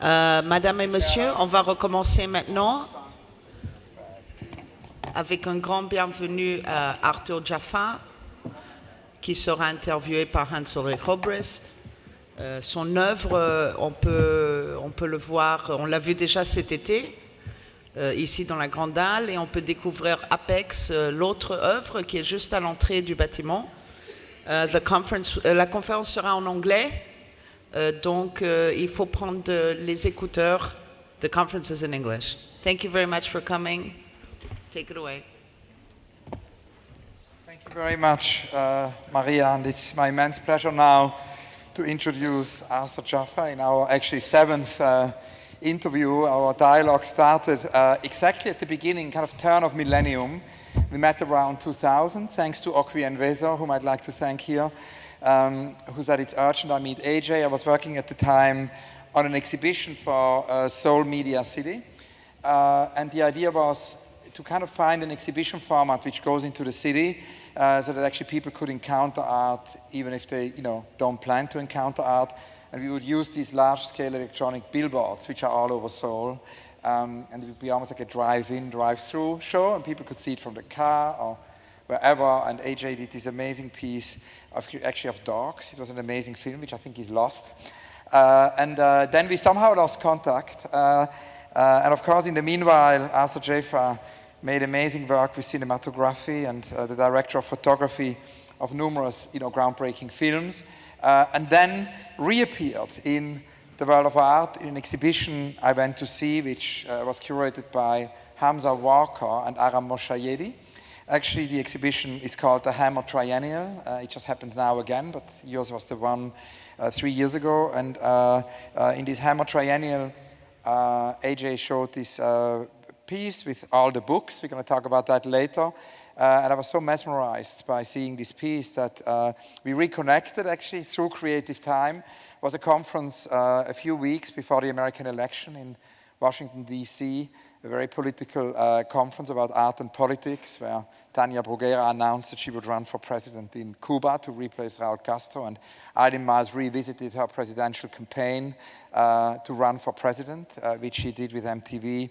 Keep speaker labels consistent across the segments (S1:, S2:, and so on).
S1: Madame et Monsieur, on va recommencer maintenant avec un grand bienvenue à Arthur Jafa, qui sera interviewé par Hans Ulrich Obrist. Son œuvre, on peut le voir, on l'a vu déjà cet été, ici dans la Grande Halle, et on peut découvrir avec, l'autre œuvre qui est juste à l'entrée du bâtiment. La conférence sera en anglais, donc il faut prendre les écouteurs. The conference is in English. Thank you very much for coming. Take it away.
S2: Thank you very much, Maria, and it's my immense pleasure now to introduce Arthur Jafa in our actually seventh interview. Our dialogue started exactly at the beginning, kind of turn of millennium. We met around 2000, thanks to Okwi and Weser, whom I'd like to thank here, who said it's urgent I meet AJ. I was working at the time on an exhibition for Seoul Media City, and the idea was to kind of find an exhibition format which goes into the city so that actually people could encounter art even if they don't plan to encounter art. And we would use these large-scale electronic billboards which are all over Seoul, and it would be almost like a drive-in, drive-through show, and people could see it from the car or wherever. And AJ did this amazing piece of dogs. It was an amazing film which I think is lost. And then we somehow lost contact. And of course, in the meanwhile, Arthur Jafa made amazing work with cinematography and the director of photography of numerous groundbreaking films, and then reappeared in the world of art in an exhibition I went to see, which was curated by Hamza Walker and Aram Moshayedi. Actually, the exhibition is called the Hammer Triennial. It just happens now again, but yours was the one 3 years ago. And in this Hammer Triennial, AJ showed this piece with all the books. We're going to talk about that later. And I was so mesmerized by seeing this piece that we reconnected actually through Creative Time. It was a conference a few weeks before the American election in Washington, D.C., a very political conference about art and politics, where Tania Bruguera announced that she would run for president in Cuba to replace Raul Castro, and Eileen Miles revisited her presidential campaign to run for president, which she did with MTV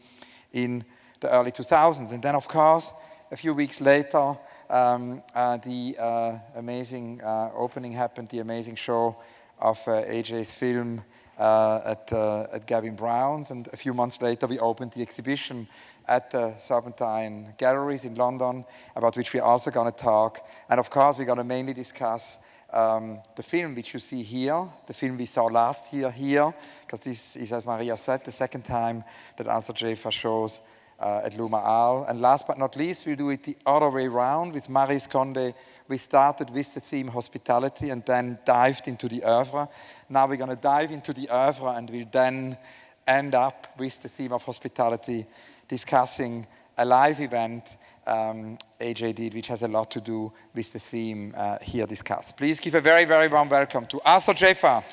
S2: in the early 2000s. And then, of course, a few weeks later, the amazing opening happened, the amazing show of AJ's film at Gavin Brown's. And a few months later, we opened the exhibition at the Serpentine Galleries in London, about which we're also going to talk. And of course, we're going to mainly discuss the film which you see here, the film we saw last year here, because this is, as Maria said, the second time that Arthur Jafa shows at LUMA Arles. And last but not least, we'll do it the other way around. With Maryse Conde, we started with the theme hospitality and then dived into the oeuvre. Now we're going to dive into the oeuvre and we'll then end up with the theme of hospitality, discussing a live event AJ did, which has a lot to do with the theme here discussed. Please give a very, very warm welcome to Arthur Jafa.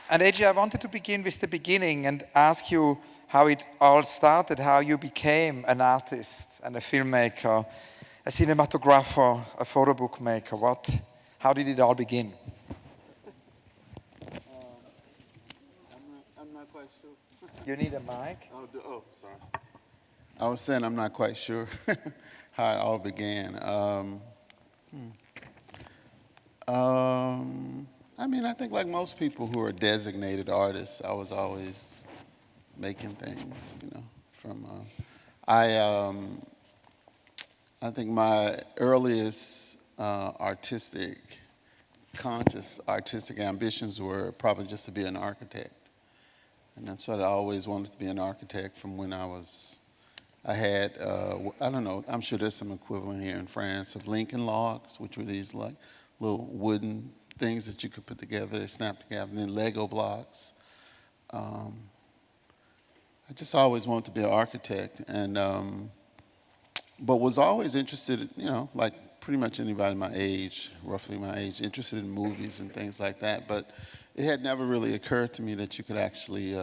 S2: And AJ, I wanted to begin with the beginning and ask you how it all started, how you became an artist and a filmmaker, a cinematographer, a photo book maker. How did it all begin?
S3: I'm not quite sure.
S2: You need a mic?
S3: Oh, sorry. I was saying I'm not quite sure how it all began. I mean, I think like most people who are designated artists, I was always making things, from, I think my earliest conscious artistic ambitions were probably just to be an architect. And that's what I always wanted to be, an architect from when I had, I don't know, I'm sure there's some equivalent here in France of Lincoln logs, which were these like little wooden things that you could put together, they snap together, and then Lego blocks. I just always wanted to be an architect, and but was always interested, like pretty much anybody my age, roughly my age, interested in movies and things like that. But it had never really occurred to me that you could actually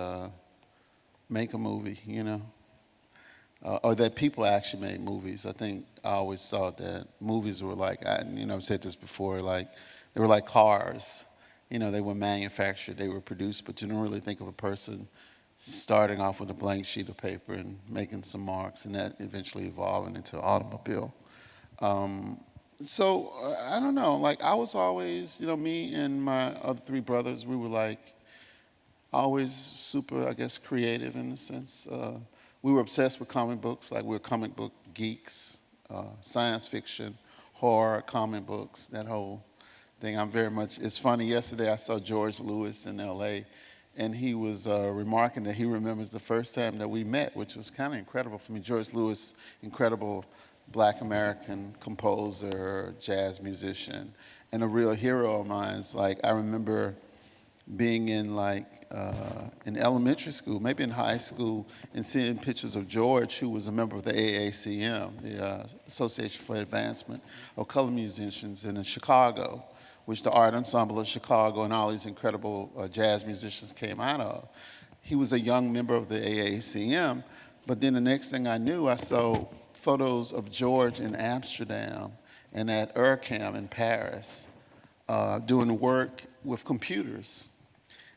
S3: make a movie, or that people actually made movies. I think I always thought that movies were like, I've said this before, like they were like cars. They were manufactured, they were produced, but you don't really think of a person starting off with a blank sheet of paper and making some marks, and that eventually evolving into an automobile. So I don't know, like I was always, me and my other three brothers, we were like always super, I guess, creative in a sense. We were obsessed with comic books, like we were comic book geeks, science fiction, horror, comic books, that whole thing. It's funny, yesterday I saw George Lewis in LA, and he was remarking that he remembers the first time that we met, which was kind of incredible for me. George Lewis, incredible Black American composer, jazz musician, and a real hero of mine. It's like I remember being in in elementary school, maybe in high school, and seeing pictures of George, who was a member of the AACM, the Association for Advancement of Color Musicians, in Chicago, which the Art Ensemble of Chicago and all these incredible jazz musicians came out of. He was a young member of the AACM, but then the next thing I knew, I saw photos of George in Amsterdam and at URCAM in Paris, doing work with computers.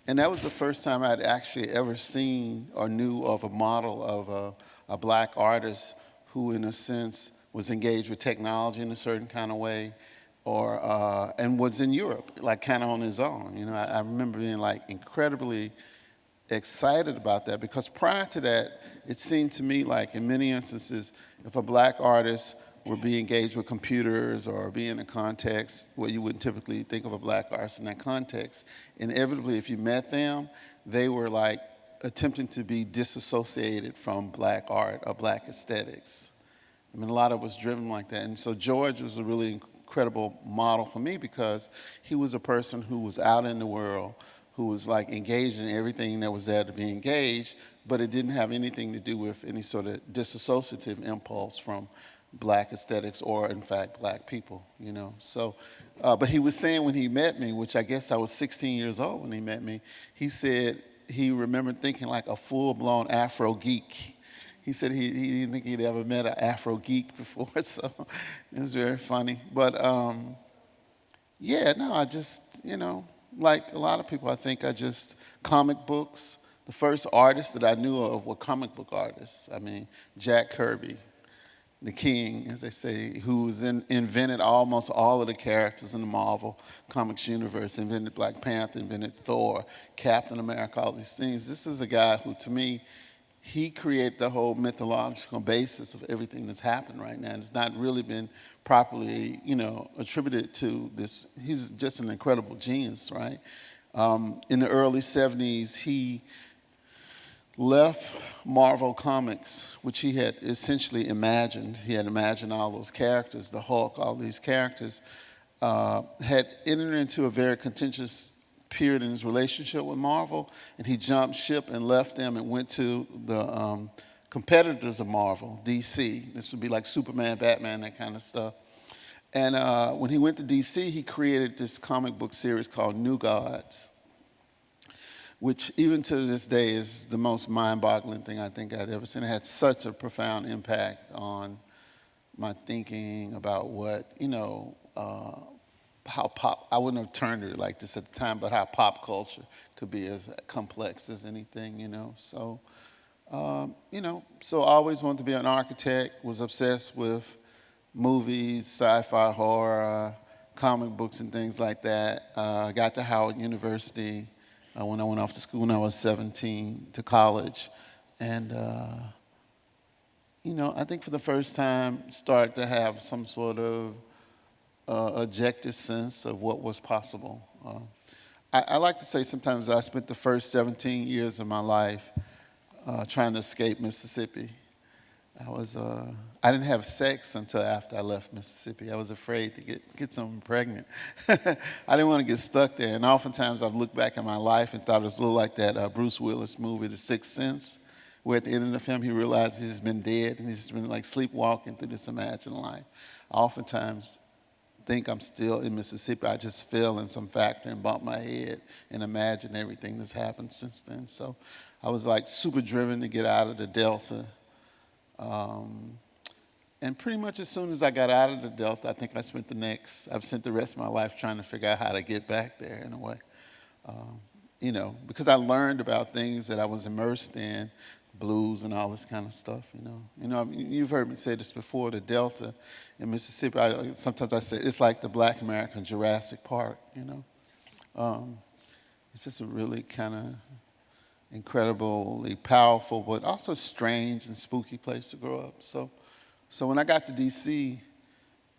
S3: And that was the first time I'd actually ever seen or knew of a model of a Black artist who, in a sense, was engaged with technology in a certain kind of way, and was in Europe, like kind of on his own. I remember being like incredibly excited about that, because prior to that, it seemed to me like in many instances, if a Black artist would be engaged with computers or be in a context where you wouldn't typically think of a Black artist in that context, inevitably if you met them, they were like attempting to be disassociated from Black art or Black aesthetics. I mean, a lot of it was driven like that. And so George was a really incredible model for me, because he was a person who was out in the world, who was like engaged in everything that was there to be engaged, but it didn't have anything to do with any sort of disassociative impulse from Black aesthetics or, in fact, Black people, So, but he was saying when he met me, which I guess I was 16 years old when he met me, he said he remembered thinking like a full-blown Afro geek. He said he didn't think he'd ever met an Afro geek before, so it's very funny. But I just, like a lot of people, I think comic books, the first artists that I knew of were comic book artists. I mean, Jack Kirby, the king, as they say, who's invented almost all of the characters in the Marvel Comics universe, invented Black Panther, invented Thor, Captain America, all these things. This is a guy who, to me, he created the whole mythological basis of everything that's happened right now. And it's not really been properly, attributed to this. He's just an incredible genius, right? In the early 70s, he left Marvel Comics, which he had essentially imagined. He had imagined all those characters, the Hulk, all these characters, had entered into a very contentious period in his relationship with Marvel, and he jumped ship and left them and went to the competitors of Marvel, DC. This would be like Superman, Batman, that kind of stuff. And when he went to DC, he created this comic book series called New Gods, which even to this day is the most mind-boggling thing I think I'd ever seen. It had such a profound impact on my thinking about what, how I wouldn't have turned it like this at the time, but how pop culture could be as complex as anything, So, so I always wanted to be an architect, was obsessed with movies, sci-fi, horror, comic books and things like that. Got to Howard University when I went off to school when I was 17 to college. And, I think for the first time started to have some sort of objective sense of what was possible. I like to say sometimes I spent the first 17 years of my life trying to escape Mississippi. I didn't have sex until after I left Mississippi. I was afraid to get someone pregnant. I didn't want to get stuck there. And oftentimes I've looked back at my life and thought it was a little like that Bruce Willis movie, The Sixth Sense, where at the end of the film he realized he's been dead and he's been like sleepwalking through this imagined life. I oftentimes think I'm still in Mississippi. I just fell in some factory and bumped my head and imagined everything that's happened since then. So I was like super driven to get out of the Delta And pretty much as soon as I got out of the Delta, I think I've spent the rest of my life trying to figure out how to get back there in a way. Because I learned about things that I was immersed in, blues and all this kind of stuff, You've heard me say this before, the Delta in Mississippi, sometimes I say it's like the Black American Jurassic Park, It's just a really kind of incredibly powerful, but also strange and spooky place to grow up. So when I got to D.C.,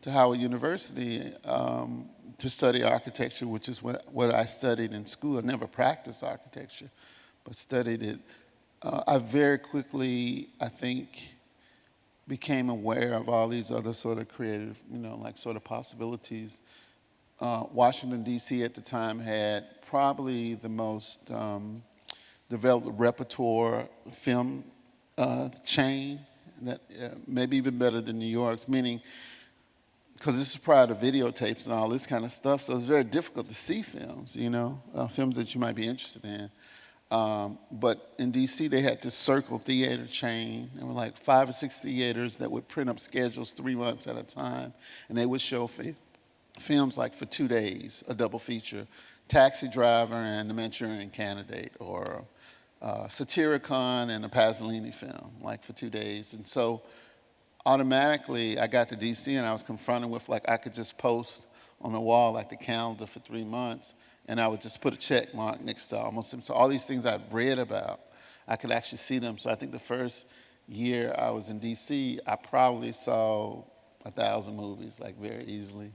S3: to Howard University, to study architecture, which is what I studied in school. I never practiced architecture, but studied it. I very quickly, I think, became aware of all these other sort of creative, sort of possibilities. Washington, D.C. at the time had probably the most developed repertoire film chain, that maybe even better than New York's, meaning, because this is prior to videotapes and all this kind of stuff, so it's very difficult to see films, films that you might be interested in. But in D.C., they had this circle theater chain. There were like 5 or 6 theaters that would print up schedules 3 months at a time, and they would show films like for 2 days, a double feature, Taxi Driver and The Manchurian Candidate, or Satyricon and a Pasolini film, like for 2 days. And so automatically, I got to D.C. and I was confronted with, I could just post on the wall, the calendar for 3 months, and I would just put a check mark next to almost them. So all these things I'd read about, I could actually see them. So I think the first year I was in D.C., I probably saw 1,000 movies, very easily.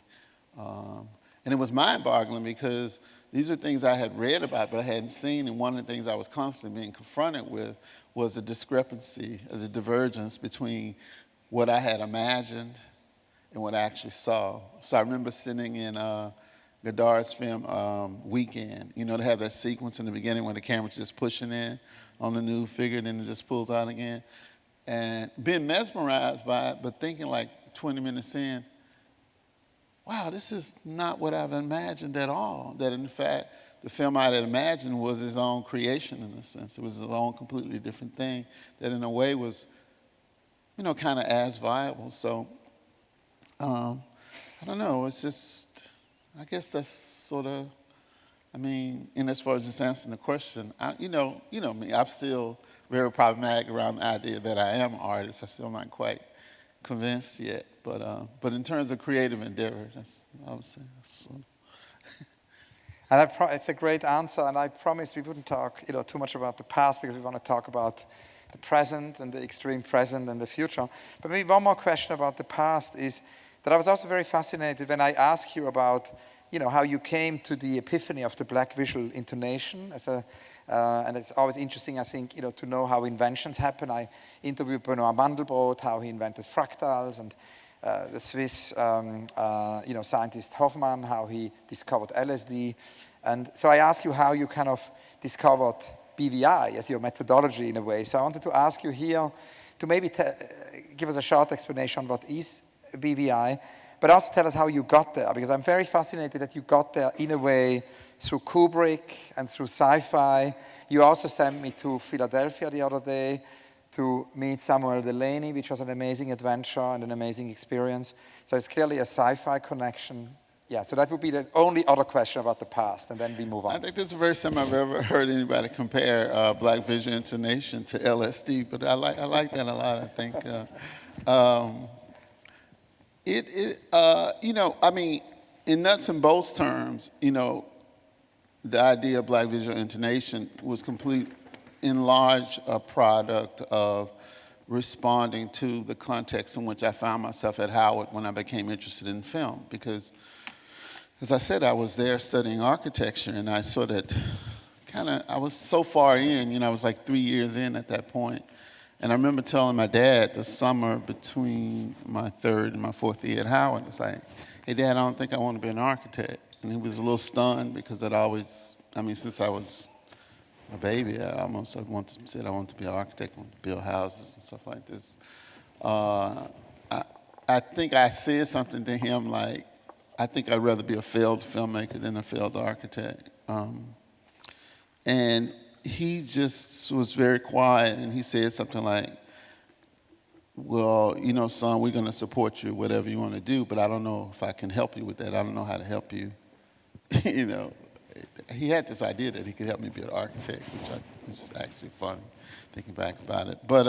S3: And it was mind-boggling because these are things I had read about but I hadn't seen, and one of the things I was constantly being confronted with was the discrepancy, the divergence between what I had imagined and what I actually saw. So I remember sitting in Godard's film Weekend. They have that sequence in the beginning when the camera's just pushing in on the new figure and then it just pulls out again. And being mesmerized by it, but thinking 20 minutes in, wow, this is not what I've imagined at all. That in fact, the film I had imagined was his own creation in a sense. It was his own completely different thing that in a way was, kind of as viable. So, I don't know, it's just, I guess that's sort of, and as far as just answering the question, you know me, I'm still very problematic around the idea that I am an artist. I'm still not quite convinced yet. But in terms of creative endeavor, that's, I would say, that's
S2: And it's a great answer, and I promised we wouldn't talk too much about the past because we want to talk about the present and the extreme present and the future. But maybe one more question about the past is that I was also very fascinated when I asked you about how you came to the epiphany of the black visual intonation and it's always interesting, I think, to know how inventions happen. I interviewed Benoit Mandelbrot, how he invented fractals, and the Swiss, scientist Hoffmann, how he discovered LSD. And so I asked you how you kind of discovered BVI as your methodology in a way. So I wanted to ask you here to maybe give us a short explanation on what is BVI, but also tell us how you got there, because I'm very fascinated that you got there in a way through Kubrick and through sci-fi. You also sent me to Philadelphia the other day to meet Samuel Delaney, which was an amazing adventure and an amazing experience. So it's clearly a sci-fi connection. Yeah, so that would be the only other question about the past, and then we move on.
S3: I think that's the first time I've ever heard anybody compare black visual intonation to LSD, but I like that a lot, I think. In nuts and bolts terms, the idea of black visual intonation was in large a product of responding to the context in which I found myself at Howard when I became interested in film. Because, as I said, I was there studying architecture, and I sort of I was so far in, I was 3 years in at that point. And I remember telling my dad the summer between my 3rd and my 4th year at Howard, it's like, hey, Dad, I don't think I want to be an architect. And he was a little stunned because since I was a baby, said I wanted to be an architect, I wanted to build houses and stuff like this. I think I said something to him I think I'd rather be a failed filmmaker than a failed architect. And he just was very quiet, and he said something like, well, you know, son, we're going to support you, whatever you want to do, but I don't know if I can help you with that. I don't know how to help you. You know, he had this idea that he could help me be an architect, which is actually funny, thinking back about it. But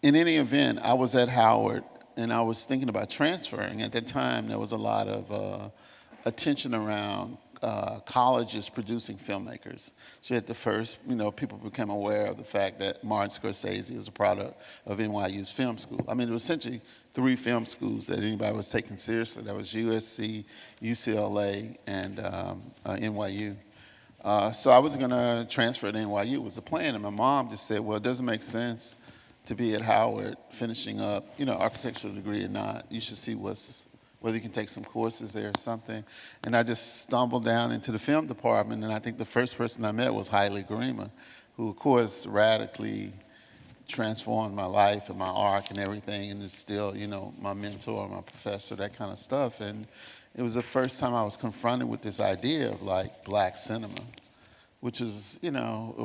S3: in any event, I was at Howard, and I was thinking about transferring. At that time, there was a lot of attention around colleges producing filmmakers. So at the first, you know, people became aware of the fact that Martin Scorsese was a product of NYU's film school. I mean, there was essentially 3 film schools that anybody was taking seriously. That was USC, UCLA, and NYU. So I was going to transfer to NYU. It was the plan, and my mom just said, well, it doesn't make sense to be at Howard finishing up, you know, architectural degree or not. You should see whether you can take some courses there or something. And I just stumbled down into the film department, and I think the first person I met was Haile Gerima, who, of course, radically transformed my life and my arc and everything, and is still, you know, my mentor, my professor, that kind of stuff. And it was the first time I was confronted with this idea of, like, black cinema, which is, you know,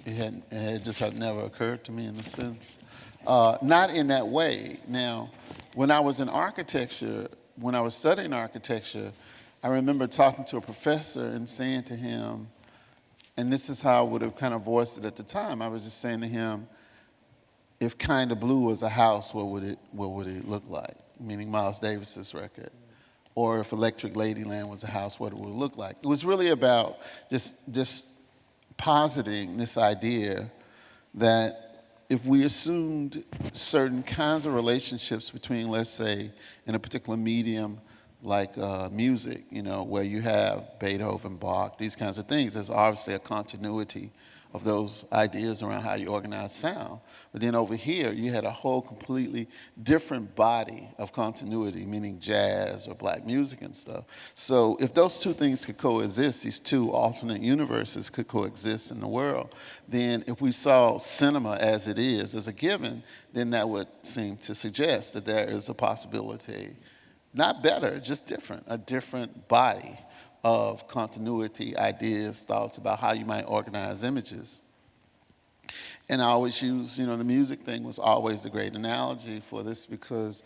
S3: it just had never occurred to me in a sense. Not in that way. Now, when I was in architecture, when I was studying architecture, I remember talking to a professor and saying to him, and this is how I would have kind of voiced it at the time, I was just saying to him, if Kinda Blue was a house, what would it look like? Meaning Miles Davis's record. Or if Electric Ladyland was a house, what it would look like. It was really about just positing this idea that if we assumed certain kinds of relationships between, let's say, in a particular medium like music, you know, where you have Beethoven, Bach, these kinds of things, there's obviously a continuity of those ideas around how you organize sound. But then over here, you had a whole completely different body of continuity, meaning jazz or black music and stuff. So if those two things could coexist, these two alternate universes could coexist in the world, then if we saw cinema as it is, as a given, then that would seem to suggest that there is a possibility, not better, just different, a different body of continuity, ideas, thoughts about how you might organize images. And I always use, you know, the music thing was always a great analogy for this because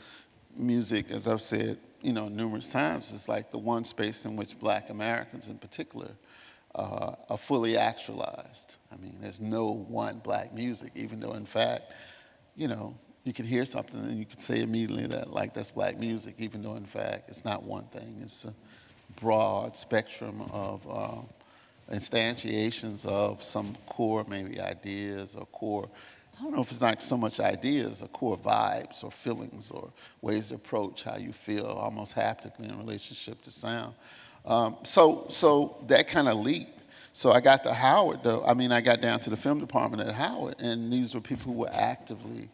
S3: music, as I've said, you know, numerous times, is like the one space in which black Americans in particular are fully actualized. I mean, there's no one black music, even though in fact, you know, you could hear something and you could say immediately that, like, that's black music, even though in fact it's not one thing, it's a broad spectrum of instantiations of some core maybe ideas or core, I don't know if it's like so much ideas or core vibes or feelings or ways to approach how you feel almost haptically in relationship to sound. So that kind of leap. So I got to Howard though, I got down to the film department at Howard, and these were people who were actively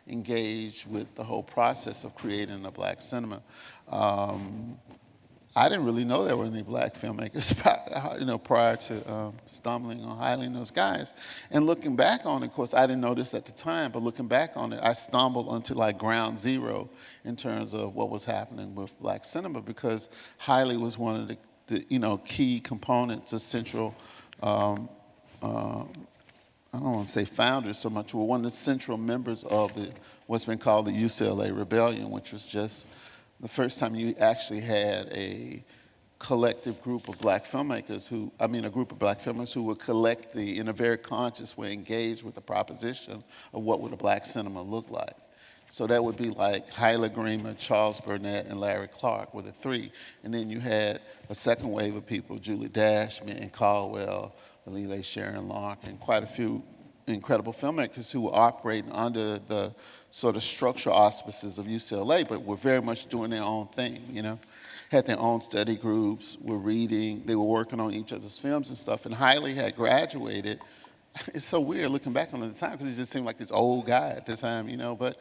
S3: engaged with the whole process of creating a black cinema. I didn't really know there were any black filmmakers, you know, prior to stumbling on Haile and those guys. And looking back on it, of course, I didn't know this at the time, but looking back on it, I stumbled onto like ground zero in terms of what was happening with black cinema, because Haile was one of the you know, key components, essential, I don't want to say founders so much, but one of the central members of what's been called the UCLA Rebellion, which was just the first time you actually had a collective group of black filmmakers a group of black filmmakers who would collectively, in a very conscious way, engage with the proposition of what would a black cinema look like. So that would be like Haile Gerima, Charles Burnett, and Larry Clark were the 3. And then you had a second wave of people, Julie Dashman and Caldwell, Alile Sharon Lark, and quite a few incredible filmmakers who were operating under the sort of structural auspices of UCLA, but were very much doing their own thing, you know? Had their own study groups, were reading, they were working on each other's films and stuff, and Haile had graduated. It's so weird looking back on it at the time, because he just seemed like this old guy at the time, you know, but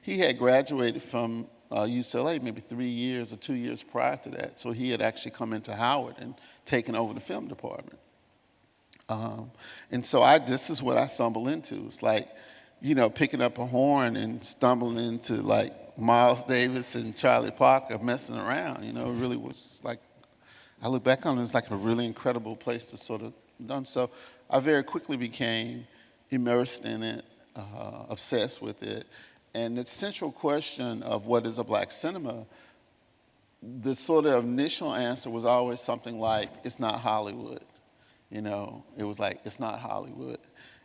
S3: he had graduated from UCLA maybe 3 years or 2 years prior to that, so he had actually come into Howard and taken over the film department. And so this is what I stumbled into. It's like, you know, picking up a horn and stumbling into like Miles Davis and Charlie Parker messing around, you know, it really was like, I look back on it, it's like a really incredible place to sort of done. So I very quickly became immersed in it, obsessed with it. And the central question of what is a black cinema, the sort of initial answer was always something like, it's not Hollywood. You know, it was like, it's not Hollywood.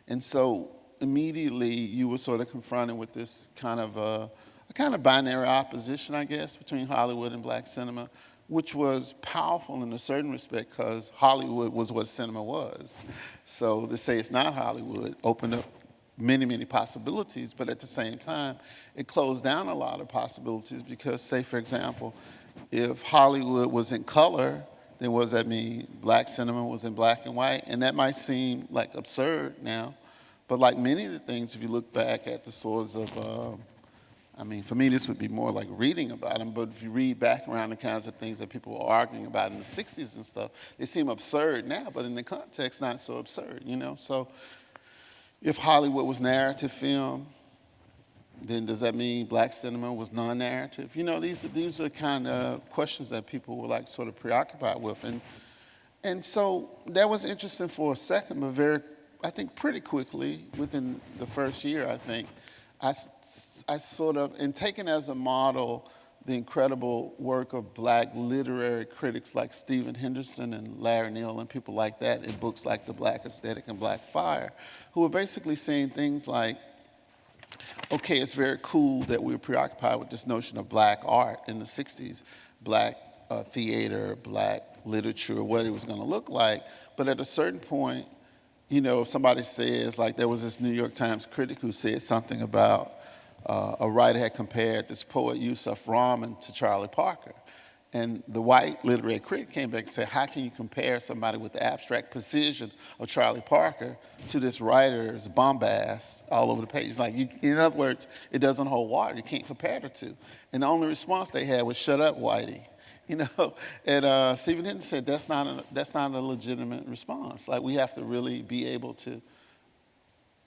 S3: And so immediately you were sort of confronted with this kind of a kind of binary opposition, I guess, between Hollywood and black cinema, which was powerful in a certain respect because Hollywood was what cinema was. So to say it's not Hollywood opened up many, many possibilities, but at the same time, it closed down a lot of possibilities because, say, for example, if Hollywood was in color, then what does that mean? Black cinema was in black and white, and that might seem like absurd now, but like many of the things, if you look back at the sorts of, I mean, for me, this would be more like reading about them, but if you read back around the kinds of things that people were arguing about in the 60s and stuff, they seem absurd now, but in the context, not so absurd, you know? So if Hollywood was narrative film, then does that mean black cinema was non-narrative? You know, these are the kind of questions that people were like sort of preoccupied with. And so that was interesting for a second, but I think pretty quickly, within the first year, I think, I sort of, and taken as a model, the incredible work of black literary critics like Stephen Henderson and Larry Neal and people like that in books like The Black Aesthetic and Black Fire, who were basically saying things like, okay, it's very cool that we were preoccupied with this notion of black art in the 60s, black theater, black literature, what it was going to look like, but at a certain point, you know, if somebody says, like there was this New York Times critic who said something about a writer had compared this poet Yusuf Rahman to Charlie Parker. And the white literary critic came back and said, how can you compare somebody with the abstract precision of Charlie Parker to this writer's bombast all over the page? It's like, in other words, it doesn't hold water. You can't compare the two. And the only response they had was, shut up, Whitey. You know, and Stephen Henderson said that's not a legitimate response. Like, we have to really be able to,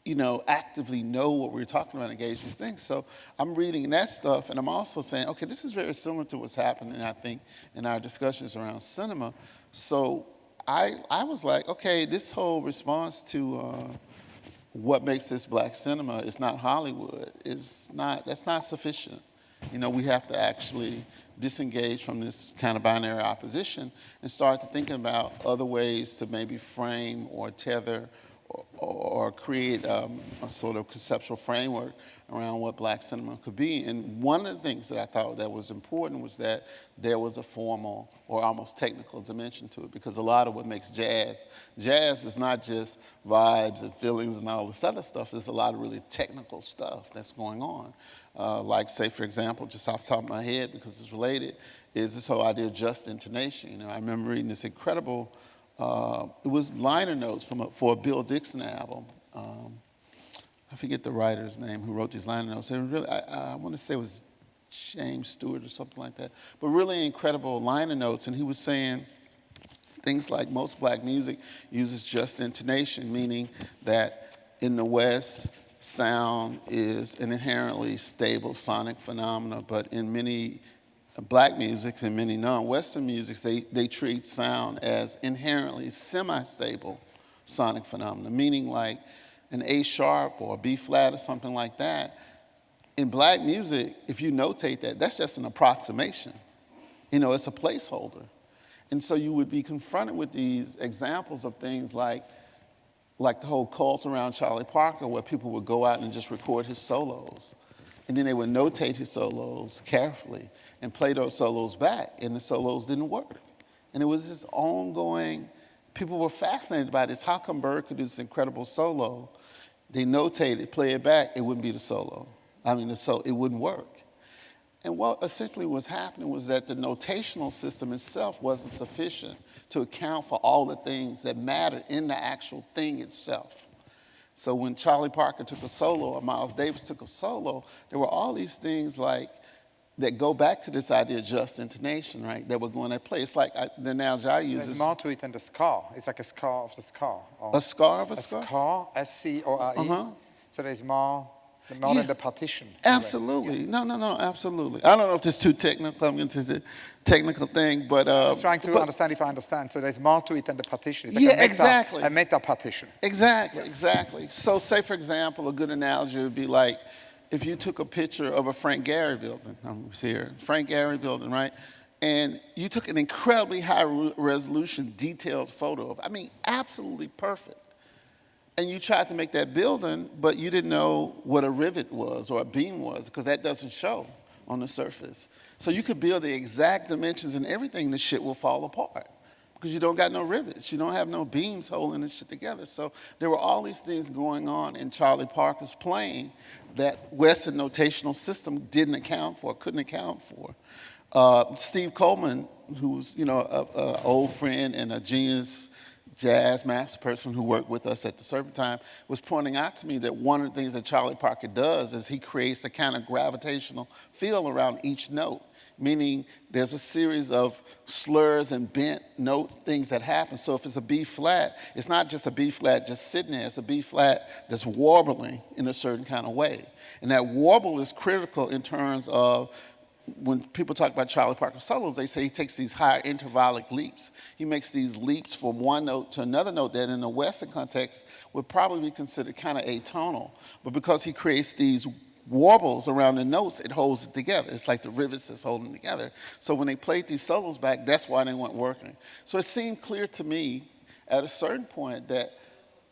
S3: you know, actively know what we're talking about and engage these things. So I'm reading that stuff, and I'm also saying, okay, this is very similar to what's happening, I think, in our discussions around cinema. So I was like, okay, this whole response to what makes this black cinema is not Hollywood. That's not sufficient. You know, we have to actually disengage from this kind of binary opposition and start to think about other ways to maybe frame or tether or create a sort of conceptual framework around what black cinema could be. And one of the things that I thought that was important was that there was a formal or almost technical dimension to it, because a lot of what makes jazz is not just vibes and feelings and all this other stuff. There's a lot of really technical stuff that's going on. Like, say, for example, just off the top of my head, because it's related, is this whole idea of just intonation. You know, I remember reading this incredible, it was liner notes for a Bill Dixon album. I forget the writer's name who wrote these liner notes. Really, I want to say it was James Stewart or something like that, but really incredible liner notes. And he was saying things like most black music uses just intonation, meaning that in the West, sound is an inherently stable sonic phenomena, but in many black musics and many non-Western musics, they treat sound as inherently semi-stable sonic phenomena, meaning like an A sharp or a B flat or something like that. In black music, if you notate that, that's just an approximation. You know, it's a placeholder. And so you would be confronted with these examples of things like the whole cult around Charlie Parker, where people would go out and just record his solos. And then they would notate his solos carefully and play those solos back, and the solos didn't work. And it was this ongoing, people were fascinated by this. How come Bird could do this incredible solo? They notate it, play it back, it wouldn't be the solo. It wouldn't work. And what essentially was happening was that the notational system itself wasn't sufficient to account for all the things that mattered in the actual thing itself. So when Charlie Parker took a solo or Miles Davis took a solo, there were all these things like that go back to this idea of just intonation, right, that were going at play. It's like the analogy I use
S2: There's more to it than the scar. It's like a scar of the scar.
S3: A scar of a
S2: scar?
S3: scar?
S2: S-C-O-R-E. So there's more More than the partition.
S3: Absolutely. No, absolutely. I don't know if this is too technical. I'm into the technical thing, but...
S2: I was trying to understand if I understand. So there's more to it than the partition. It's
S3: like
S2: a meta-partition.
S3: Exactly. So say, for example, a good analogy would be like if you took a picture of a Frank Gehry building. I'm here. Frank Gehry building, right? And you took an incredibly high-resolution, detailed photo of, absolutely perfect. And you tried to make that building, but you didn't know what a rivet was or a beam was, because that doesn't show on the surface. So you could build the exact dimensions and everything, the shit will fall apart because you don't got no rivets. You don't have no beams holding this shit together. So there were all these things going on in Charlie Parker's plane that Western notational system didn't account for, couldn't account for. Steve Coleman, who's an old friend and a genius jazz master person who worked with us at the Serpentine, was pointing out to me that one of the things that Charlie Parker does is he creates a kind of gravitational field around each note, meaning there's a series of slurs and bent note things that happen. So if it's a B flat, it's not just a B flat just sitting there, it's a B flat that's warbling in a certain kind of way. And that warble is critical in terms of when people talk about Charlie Parker solos, they say he takes these higher intervallic leaps. He makes these leaps from one note to another note that in the Western context would probably be considered kind of atonal. But because he creates these warbles around the notes, it holds it together. It's like the rivets that's holding it together. So when they played these solos back, that's why they weren't working. So it seemed clear to me at a certain point that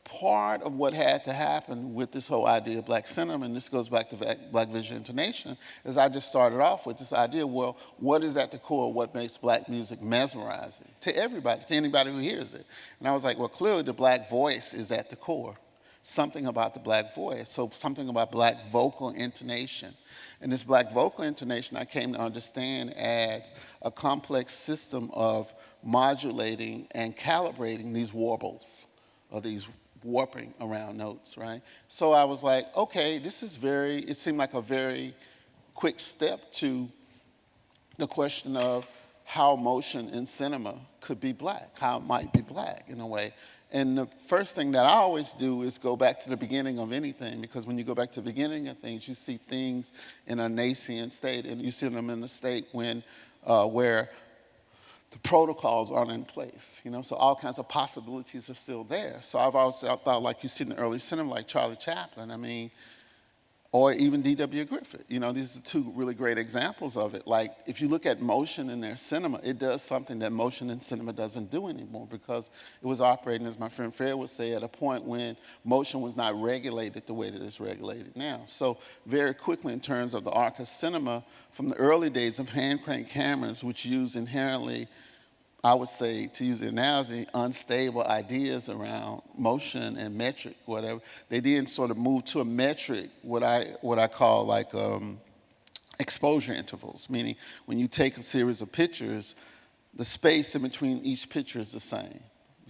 S3: part of what had to happen with this whole idea of black cinema, and this goes back to Black Visual Intonation, is I just started off with this idea, well, what is at the core of what makes black music mesmerizing to everybody, to anybody who hears it? And I was like, well, clearly the black voice is at the core. Something about the black voice, so something about black vocal intonation. And this black vocal intonation I came to understand as a complex system of modulating and calibrating these warbles, or these warping around notes, right? So I was like, okay, it seemed like a very quick step to the question of how motion in cinema could be black, how it might be black in a way. And the first thing that I always do is go back to the beginning of anything, because when you go back to the beginning of things, you see things in a nascent state, and you see them in a state where the protocols aren't in place, so all kinds of possibilities are still there. So I've always thought, like you see in the early cinema, like Charlie Chaplin, or even D.W. Griffith. These are two really great examples of it. Like, if you look at motion in their cinema, it does something that motion in cinema doesn't do anymore, because it was operating, as my friend Fred would say, at a point when motion was not regulated the way that it's regulated now. So very quickly, in terms of the arc of cinema, from the early days of hand-crank cameras, which use inherently, I would say, to use the analogy, unstable ideas around motion and metric, whatever. They didn't sort of move to a metric, what I call like exposure intervals, meaning when you take a series of pictures, the space in between each picture is the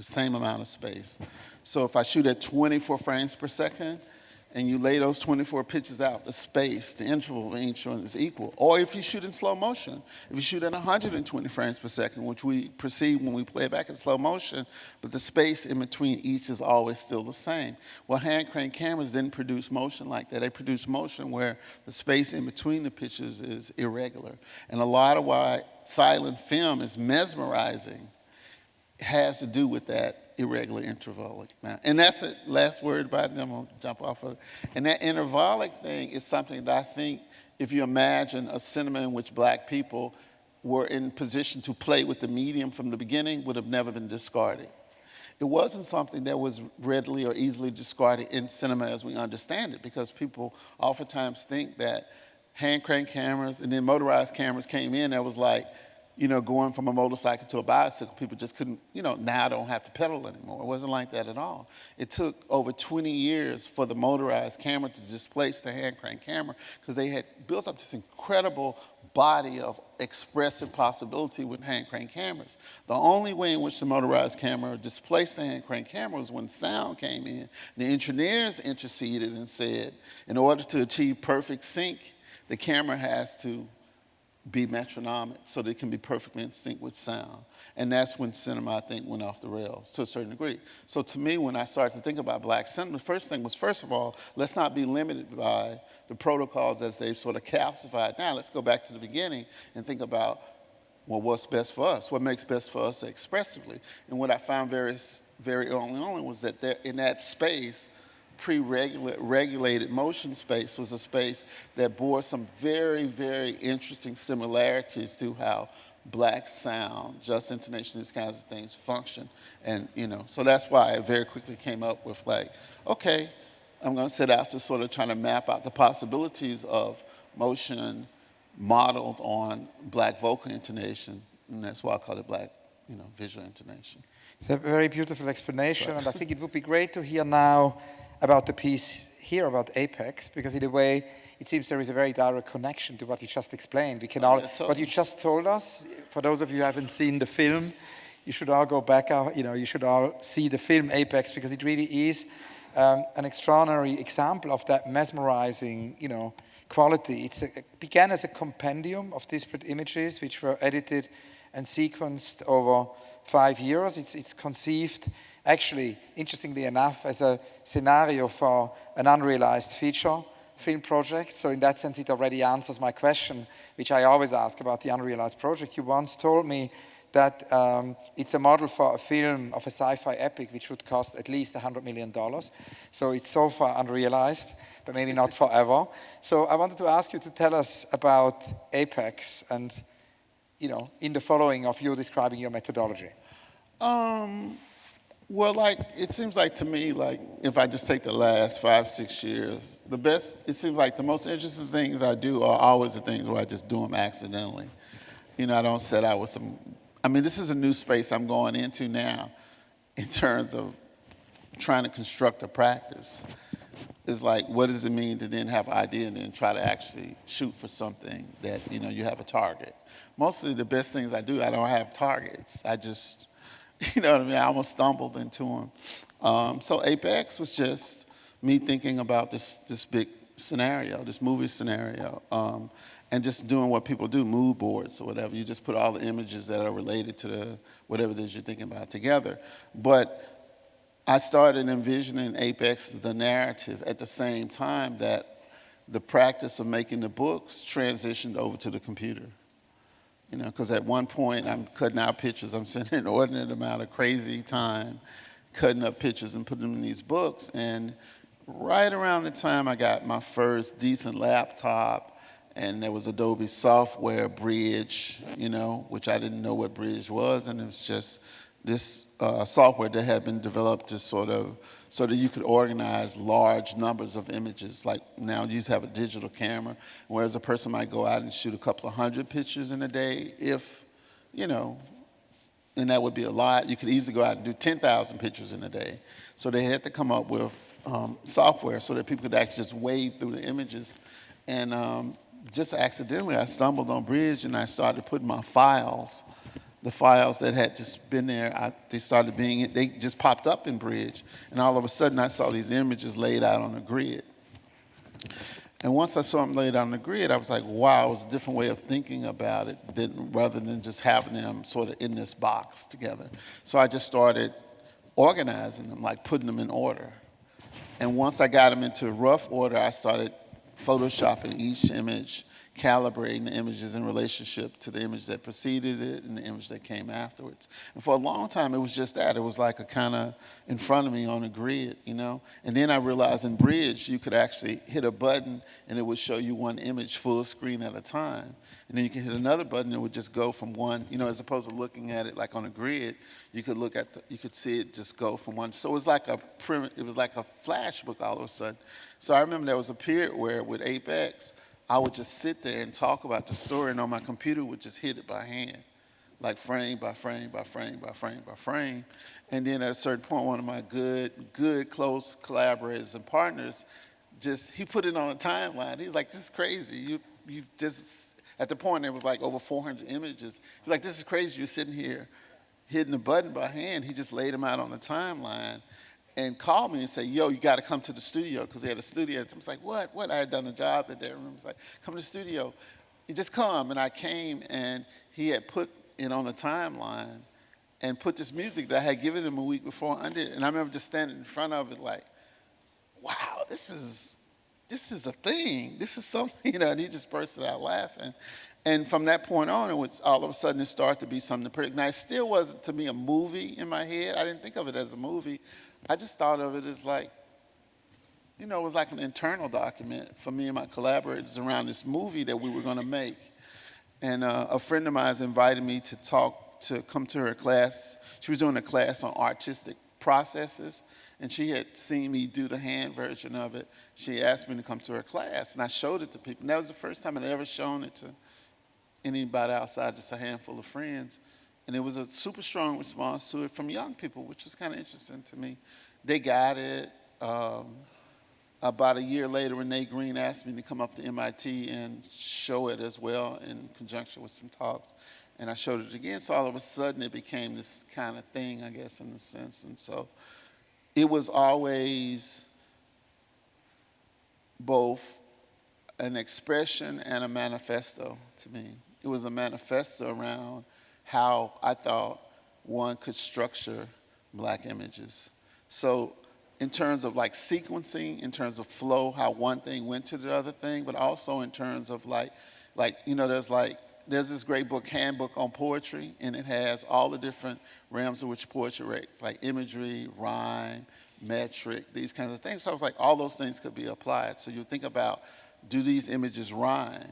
S3: same amount of space. So if I shoot at 24 frames per second, and you lay those 24 pictures out, the space, the interval of each one is equal. Or if you shoot in slow motion, if you shoot at 120 frames per second, which we perceive when we play back in slow motion, but the space in between each is always still the same. Well, hand crank cameras didn't produce motion like that. They produce motion where the space in between the pictures is irregular. And a lot of why silent film is mesmerizing has to do with that irregular intervallic. And that's it. Last word about it, then I'm going to jump off of it. And that intervallic thing is something that I think, if you imagine a cinema in which black people were in position to play with the medium from the beginning, would have never been discarded. It wasn't something that was readily or easily discarded in cinema as we understand it, because people oftentimes think that hand crank cameras and then motorized cameras came in that was like, going from a motorcycle to a bicycle, people just couldn't, now don't have to pedal anymore. It wasn't like that at all. It took over 20 years for the motorized camera to displace the hand crank camera, because they had built up this incredible body of expressive possibility with hand crank cameras. The only way in which the motorized camera displaced the hand crank camera was when sound came in. The engineers interceded and said, in order to achieve perfect sync, the camera has to be metronomic so they can be perfectly in sync with sound. And that's when cinema, I think, went off the rails to a certain degree. So to me, when I started to think about black cinema, the first thing was, first of all, let's not be limited by the protocols as they've sort of calcified now. Let's go back to the beginning and think about, well, what's best for us? What makes best for us expressively? And what I found very early on was that there, in that space, pre-regulated motion space was a space that bore some very, very interesting similarities to how black sound, just intonation, these kinds of things function. And, so that's why I very quickly came up with like, okay, I'm going to set out to sort of try to map out the possibilities of motion modeled on black vocal intonation, and that's why I call it black, visual intonation.
S2: It's a very beautiful explanation, and I think it would be great to hear now about the piece here about Apex, because in a way, it seems there is a very direct connection to what you just explained. We can what you just told us, for those of you who haven't seen the film, you should all go back, you should all see the film Apex, because it really is an extraordinary example of that mesmerizing, quality. It began as a compendium of disparate images, which were edited and sequenced over 5 years. It's conceived, actually, interestingly enough, as a scenario for an unrealized feature film project. So in that sense, it already answers my question, which I always ask about the unrealized project. You once told me that it's a model for a film of a sci-fi epic, which would cost at least $100 million. So it's so far unrealized, but maybe not forever. So I wanted to ask you to tell us about Apex and, in the following of you describing your methodology.
S3: Well, it seems like to me, if I just take the last 5-6 years, it seems like the most interesting things I do are always the things where I just do them accidentally. I don't set out with some, this is a new space I'm going into now in terms of trying to construct a practice. It's like, what does it mean to then have an idea and then try to actually shoot for something that, you have a target. Mostly the best things I do, I don't have targets. I just, I almost stumbled into them. So Apex was just me thinking about this big scenario, this movie scenario, and just doing what people do, mood boards or whatever. You just put all the images that are related to whatever it is you're thinking about together. But I started envisioning Apex, the narrative, at the same time that the practice of making the books transitioned over to the computer. Because at one point I'm cutting out pictures. I'm spending an inordinate amount of crazy time cutting up pictures and putting them in these books. And right around the time I got my first decent laptop, and there was Adobe software, Bridge, which I didn't know what Bridge was, and it was just this software that had been developed to so that you could organize large numbers of images. Like now you just have a digital camera, whereas a person might go out and shoot a couple of 100 pictures in a day, and that would be a lot. You could easily go out and do 10,000 pictures in a day. So they had to come up with software so that people could actually just wade through the images. And just accidentally, I stumbled on Bridge and I started putting my files. The files that had just been there, they just popped up in Bridge. And all of a sudden, I saw these images laid out on a grid. And once I saw them laid out on the grid, I was like, wow, it was a different way of thinking about it rather than just having them sort of in this box together. So I just started organizing them, like putting them in order. And once I got them into rough order, I started photoshopping each image, calibrating the images in relationship to the image that preceded it and the image that came afterwards. And for a long time, it was just that. It was like a kind of in front of me on a grid, And then I realized in Bridge, you could actually hit a button and it would show you one image full screen at a time. And then you can hit another button, it would just go from one, as opposed to looking at it like on a grid, you could see it just go from one. So it was like a flash book all of a sudden. So I remember there was a period where with Apex, I would just sit there and talk about the story, and on my computer would just hit it by hand, like frame by frame by frame by frame by frame. And then at a certain point, one of my good close collaborators and partners, he put it on a timeline. He was like, "This is crazy. You just." At the point, there was like over 400 images. He was like, "This is crazy. You're sitting here hitting the button by hand." He just laid them out on the timeline. And called me and said, "Yo, you got to come to the studio," because they had a studio. And I was like, what? I had done a job that day. I was like, "Come to the studio." he just come, and I came, and he had put it on a timeline and put this music that I had given him a week before under it. And I remember just standing in front of it like, wow, this is a thing. This is something, and he just bursted out laughing. And from that point on, it was all of a sudden it started to be something pretty. Now, it still wasn't to me a movie in my head. I didn't think of it as a movie. I just thought of it as like, it was like an internal document for me and my collaborators around this movie that we were going to make. And a friend of mine invited me to come to her class. She was doing a class on artistic processes, and she had seen me do the hand version of it. She asked me to come to her class, and I showed it to people. And that was the first time I'd ever shown it to anybody outside just a handful of friends. And it was a super strong response to it from young people, which was kind of interesting to me. They got it. About a year later, Renee Green asked me to come up to MIT and show it as well in conjunction with some talks. And I showed it again. So all of a sudden, it became this kind of thing, I guess, in a sense. And so it was always both an expression and a manifesto to me. It was a manifesto around how I thought one could structure Black images. So in terms of like sequencing, in terms of flow, how one thing went to the other thing, but also in terms of there's this great book, Handbook on Poetry, and it has all the different realms in which poetry rates, like imagery, rhyme, metric, these kinds of things. So I was like, all those things could be applied. So you think about, do these images rhyme?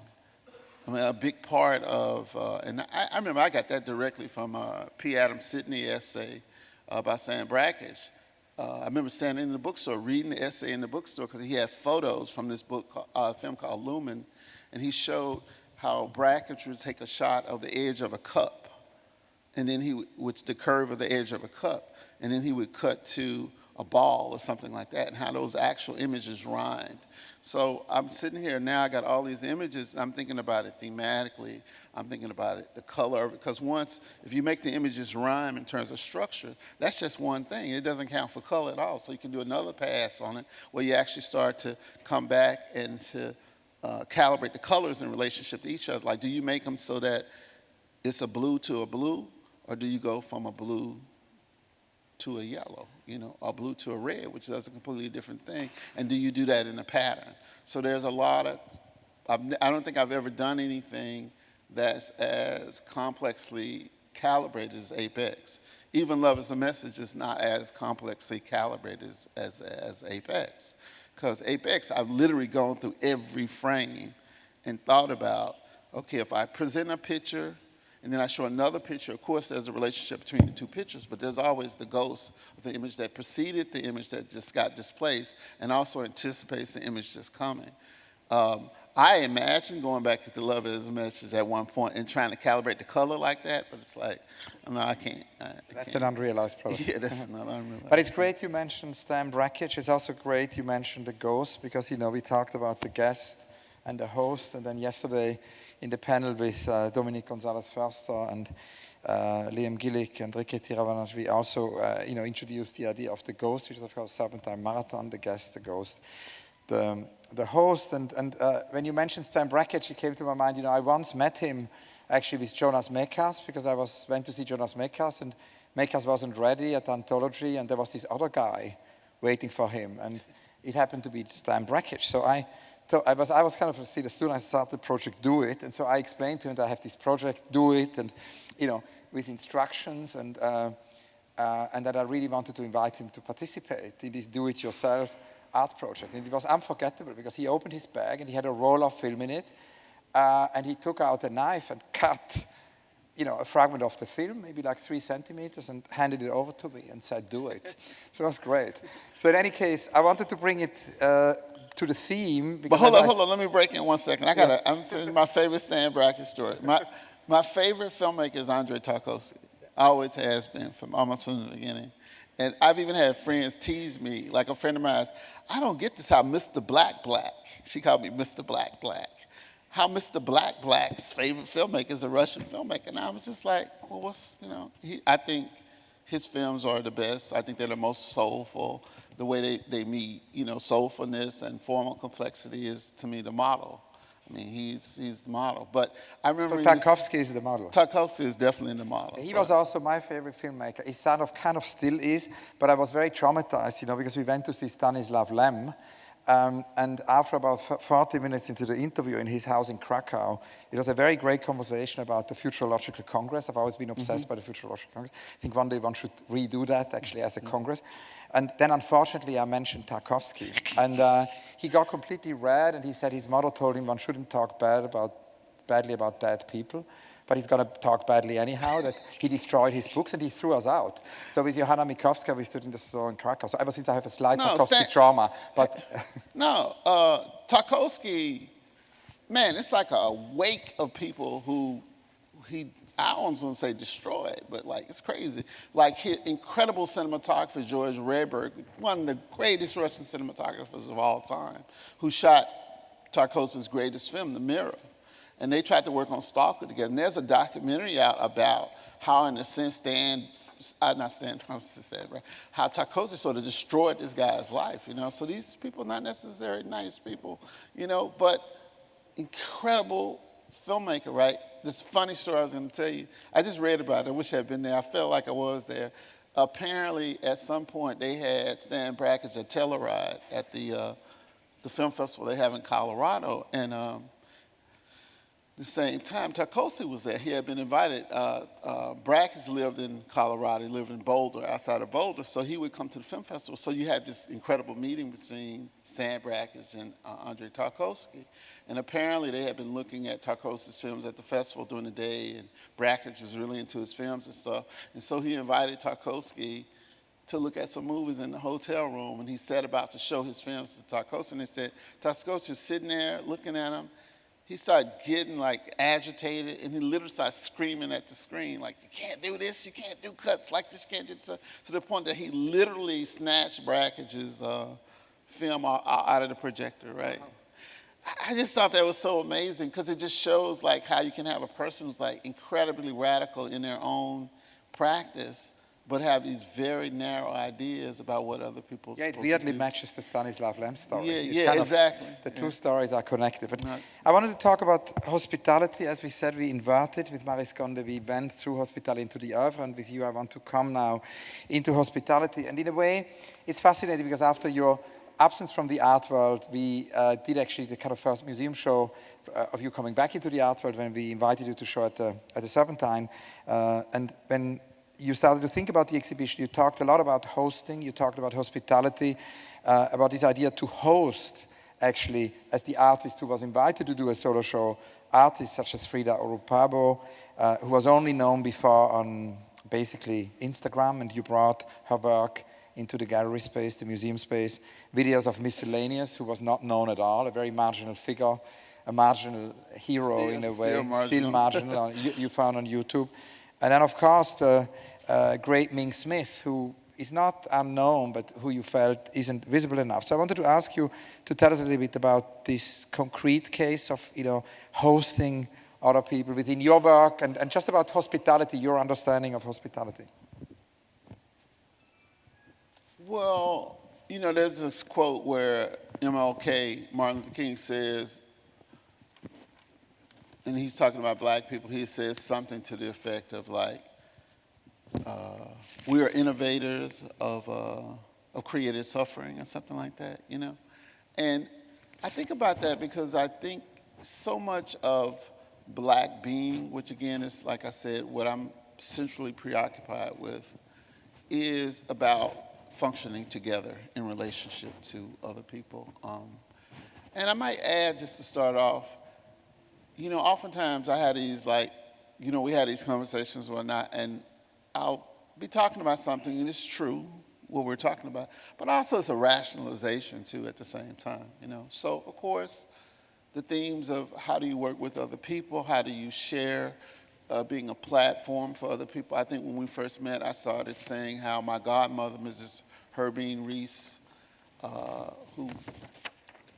S3: I mean, a big part of, and I remember I got that directly from a P. Adam Sidney essay by Sam Brakhage. I remember standing in the bookstore reading the essay in the bookstore because he had photos from this book, film called Lumen, and he showed how Brakhage would take a shot of the edge of a cup, and then the curve of the edge of a cup, and then he would cut to a ball or something like that, and how those actual images rhymed. So I'm sitting here now, I got all these images, I'm thinking about it thematically, I'm thinking about it, the color, because if you make the images rhyme in terms of structure, that's just one thing. It doesn't count for color at all. So you can do another pass on it where you actually start to come back and to calibrate the colors in relationship to each other. Like, do you make them so that it's a blue to a blue, or do you go from a blue to a yellow, or blue to a red, which does a completely different thing, and do you do that in a pattern? So there's a lot of, I don't think I've ever done anything that's as complexly calibrated as Apex. Even Love is a Message is not as complexly calibrated as Apex. Because Apex, I've literally gone through every frame and thought about, okay, if I present a picture, and then I show another picture. Of course, there's a relationship between the two pictures, but there's always the ghost of the image that preceded the image that just got displaced and also anticipates the image that's coming. I imagine going back to the Love is a Message at one point and trying to calibrate the color like that, but it's like, no, I can't.
S2: That's an unrealized problem.
S3: Yeah, that's not unrealized.
S2: But it's great you mentioned Stan Brakhage. It's also great you mentioned the ghost, because, we talked about the guest and the host, and then yesterday in the panel with Dominique Gonzalez-Förster and Liam Gillick and Rike Tiravanaj, we also introduced the idea of the ghost, which is of course Serpentine Marathon, the guest, the ghost, the host. And when you mentioned Stan Brakhage, it came to my mind, I once met him actually with Jonas Mekas, because I went to see Jonas Mekas, and Mekas wasn't ready at Anthology, and there was this other guy waiting for him, and it happened to be Stan Brakhage. So I was kind of still a student. I started the project Do It, and so I explained to him that I have this project Do It, and with instructions, and that I really wanted to invite him to participate in this do-it-yourself art project. And it was unforgettable because he opened his bag and he had a roll of film in it, and he took out a knife and cut, a fragment of the film, maybe like 3 centimeters, and handed it over to me and said, "Do it." So it was great. So in any case, I wanted to bring it to the theme.
S3: But hold on, let me break in 1 second. I'm saying my favorite Stan Brakhage story. My favorite filmmaker is Andrei Tarkovsky. Always has been, almost from the beginning. And I've even had friends tease me, like a friend of mine, I don't get this, how Mr. Black, she called me Mr. Black, how Mr. Black's favorite filmmaker is a Russian filmmaker. And I was just like, well, I think his films are the best. I think they're the most soulful. The way they meet, soulfulness and formal complexity is, to me, the model. I mean, he's the model. But I remember
S2: So Tarkovsky is the model.
S3: Tarkovsky is definitely the model.
S2: He was also my favorite filmmaker. He kind of still is, but I was very traumatized, because we went to see Stanislav Lem, and after about 40 minutes into the interview in his house in Krakow, it was a very great conversation about the Futurological Congress. I've always been obsessed by the Futurological Congress. I think one day one should redo that, actually, as a Congress. And then, unfortunately, I mentioned Tarkovsky. And he got completely red, and he said his mother told him one shouldn't talk badly about dead people. But he's going to talk badly anyhow, that he destroyed his books and he threw us out. So with Johanna Mikowska, we stood in the store in Krakow. So ever since I have a slight Tarkovsky trauma. But
S3: no, Tarkovsky, man, it's like a wake of people who I almost want to say destroyed, but like it's crazy. Like his incredible cinematographer, George Redberg, one of the greatest Russian cinematographers of all time, who shot Tarkovsky's greatest film, The Mirror. And they tried to work on Stalker together. And there's a documentary out about how, in a sense, how Tarkovsky sort of destroyed this guy's life, So these people, not necessarily nice people, but incredible filmmaker, right? This funny story I was going to tell you. I just read about it. I wish I had been there. I felt like I was there. Apparently, at some point, they had Stan Brakhage a Telluride at the film festival they have in Colorado, and the same time, Tarkovsky was there. He had been invited. Brakhage lived in Colorado. He lived in Boulder, outside of Boulder, so he would come to the film festival. So you had this incredible meeting between Stan Brakhage and Andrei Tarkovsky. And apparently they had been looking at Tarkovsky's films at the festival during the day, and Brakhage was really into his films and stuff. And so he invited Tarkovsky to look at some movies in the hotel room, and he set about to show his films to Tarkovsky. And they said, Tarkovsky was sitting there looking at him. He started getting like agitated, and he literally started screaming at the screen, like, you can't do this, you can't do cuts like this, you can't do this, to the point that he literally snatched Brakhage's film out of the projector, right? I just thought that was so amazing, because it just shows like how you can have a person who's like incredibly radical in their own practice, but have these very narrow ideas about what other people are supposed to do.
S2: It weirdly matches the Stanislav Lem story.
S3: Yeah, exactly.
S2: The two stories are connected. But I wanted to talk about hospitality. As we said, we inverted with Maris Gonde. We went through hospitality into the oeuvre, and with you I want to come now into hospitality. And in a way, it's fascinating, because after your absence from the art world, we did actually the kind of first museum show of you coming back into the art world when we invited you to show at the Serpentine. And when you started to think about the exhibition, you talked a lot about hosting, you talked about hospitality, about this idea to host, actually, as the artist who was invited to do a solo show, artists such as Frida Orupabo, who was only known before on basically Instagram, and you brought her work into the gallery space, the museum space, videos of Miscellaneous, who was not known at all, a very marginal figure, a marginal hero in a way, still marginal, you found on YouTube. And then, of course, the great Ming Smith, who is not unknown, but who you felt isn't visible enough. So I wanted to ask you to tell us a little bit about this concrete case of, hosting other people within your work, and just about hospitality, your understanding of hospitality.
S3: Well, there's this quote where MLK, Martin Luther King, says, and he's talking about black people, he says something to the effect of like, we are innovators of creative suffering or something like that, And I think about that because I think so much of black being, which again is, like I said, what I'm centrally preoccupied with, is about functioning together in relationship to other people. And I might add, just to start off, oftentimes I had these we had these conversations and whatnot, and I'll be talking about something, and it's true, what we're talking about, but also it's a rationalization too at the same time, So, of course, the themes of how do you work with other people, how do you share, being a platform for other people. I think when we first met, I started saying how my godmother, Mrs. Herbine Reese, who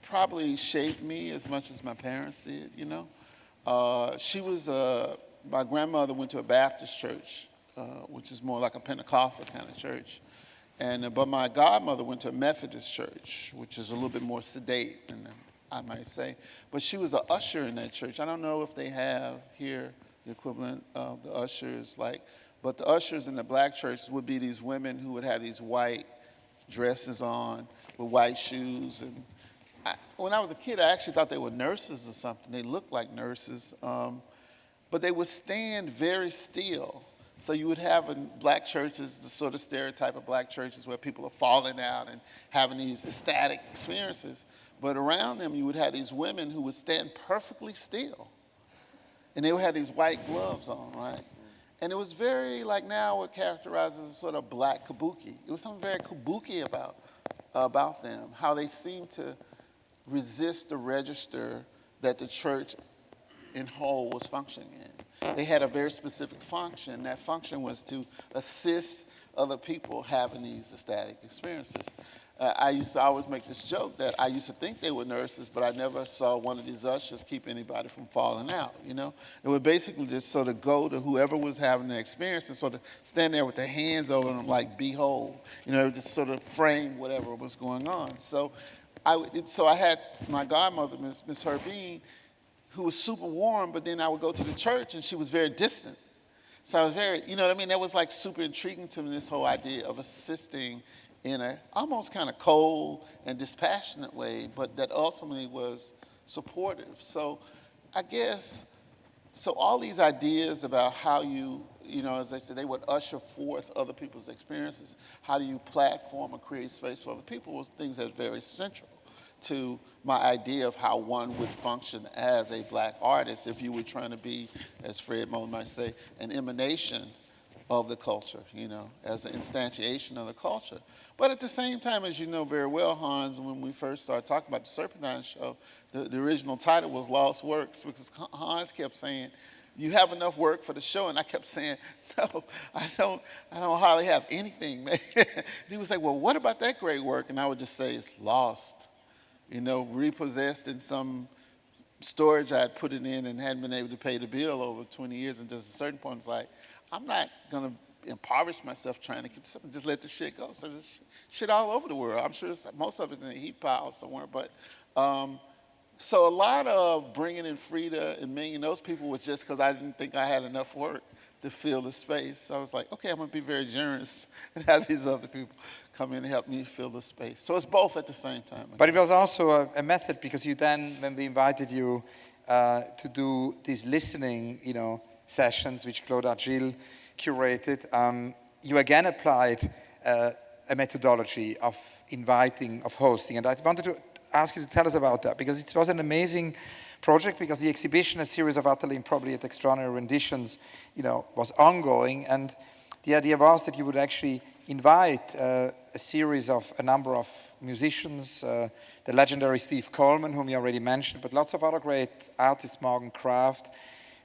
S3: probably shaped me as much as my parents did, She was, my grandmother went to a Baptist church, which is more like a Pentecostal kind of church. But my godmother went to a Methodist church, which is a little bit more sedate. And I might say. But she was an usher in that church. I don't know if they have here the equivalent of the ushers, but the ushers in the black churches would be these women who would have these white dresses on with white shoes. And when I was a kid, I actually thought they were nurses or something. They looked like nurses, but they would stand very still. So you would have in black churches the sort of stereotype of black churches where people are falling out and having these ecstatic experiences. But around them, you would have these women who would stand perfectly still. And they would have these white gloves on, right? And it was very, like now, what characterizes a sort of black kabuki. It was something very kabuki about them, how they seemed to resist the register that the church in whole was functioning in. They had a very specific function. That function was to assist other people having these ecstatic experiences. I used to always make this joke that I used to think they were nurses, but I never saw one of these ushers keep anybody from falling out, you know? They would basically just sort of go to whoever was having the experience and sort of stand there with their hands over them like, behold, you know, just sort of frame whatever was going on. So I had my godmother, Miss Herbine, who was super warm, but then I would go to the church and she was very distant. So I was very, you know what I mean? That was like super intriguing to me, this whole idea of assisting in a almost kind of cold and dispassionate way, but that ultimately was supportive. So I guess, so all these ideas about how you know, as I said, they would usher forth other people's experiences. How do you platform or create space for other people was things that are very central to my idea of how one would function as a black artist if you were trying to be, as Fred Moten might say, an emanation of the culture, you know, as an instantiation of the culture. But at the same time, as you know very well, Hans, when we first started talking about the Serpentine show, the original title was Lost Works, because Hans kept saying, you have enough work for the show, and I kept saying, no, I don't hardly have anything, man. And he was like, well, what about that great work? And I would just say, it's lost, you know, repossessed in some storage I had put it in and hadn't been able to pay the bill over 20 years, and just at a certain point, it's like, I'm not going to impoverish myself trying to keep something, just let the shit go. So there's shit all over the world. I'm sure most of it's in a heap pile somewhere, but so a lot of bringing in Frida and Ming and those people was just because I didn't think I had enough work to fill the space. So I was like, okay, I'm going to be very generous and have these other people come in and help me fill the space. So it's both at the same time.
S2: But it was also a method, because you then, when we invited you to do these listening, you know, sessions, which Claude Agile curated, you again applied a methodology of inviting, of hosting. And I wanted to ask you to tell us about that, because it was an amazing project, because the exhibition, a series of utterly improbably extraordinary renditions, you know, was ongoing. And the idea was that you would actually invite a number of musicians, the legendary Steve Coleman, whom you already mentioned, but lots of other great artists, Morgan Craft,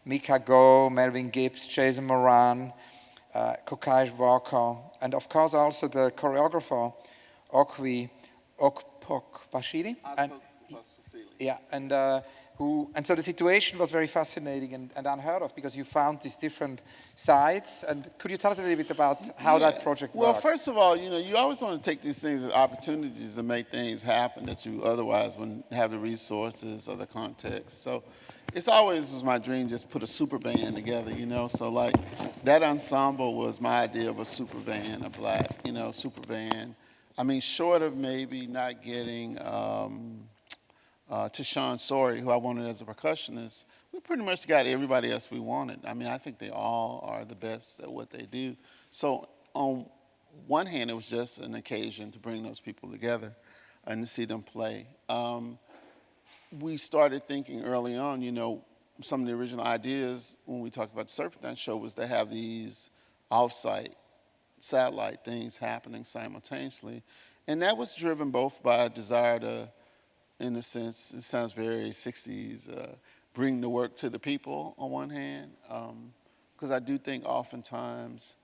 S2: Mika Go, Melvin Gibbs, Jason Moran, Kokai Walker, and of course also the choreographer, Okwi Okpok-Bashiri. Yeah, and so the situation was very fascinating and unheard of, because you found these different sides. And could you tell us a little bit about how that project worked?
S3: Well, first of all, you know, you always want to take these things as opportunities to make things happen that you otherwise wouldn't have the resources or the context. So it's always was my dream just put a super band together, you know. So like that ensemble was my idea of a super band, a black, you know, super band. I mean, short of maybe not getting Tashawn Sori, who I wanted as a percussionist, we pretty much got everybody else we wanted. I mean, I think they all are the best at what they do. So on one hand, it was just an occasion to bring those people together and to see them play. We started thinking early on, you know, some of the original ideas when we talked about the Serpentine show was to have these off-site satellite things happening simultaneously. And that was driven both by a desire to, in a sense, it sounds very 60s, bring the work to the people on one hand. Because I do think oftentimes,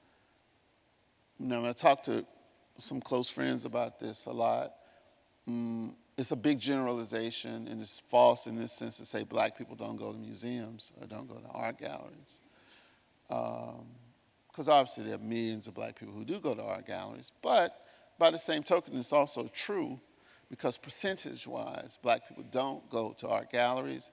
S3: you know, I talk to some close friends about this a lot. It's a big generalization, and it's false in this sense to say black people don't go to museums or don't go to art galleries. Because obviously there are millions of black people who do go to art galleries. But by the same token, it's also true because percentage-wise, black people don't go to art galleries.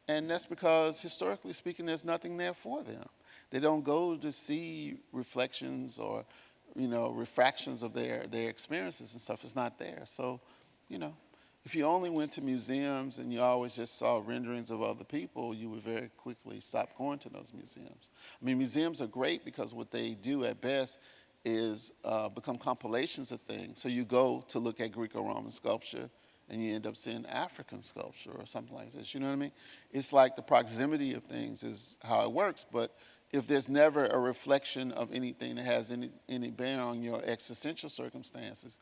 S3: And that's because, historically speaking, there's nothing there for them. They don't go to see reflections or, refractions of their experiences and stuff. It's not there. So, if you only went to museums and you always just saw renderings of other people, you would very quickly stop going to those museums. I mean, museums are great because what they do at best is become compilations of things. So you go to look at Greco-Roman sculpture and you end up seeing African sculpture or something like this, you know what I mean? It's like the proximity of things is how it works, but if there's never a reflection of anything that has any bearing on your existential circumstances,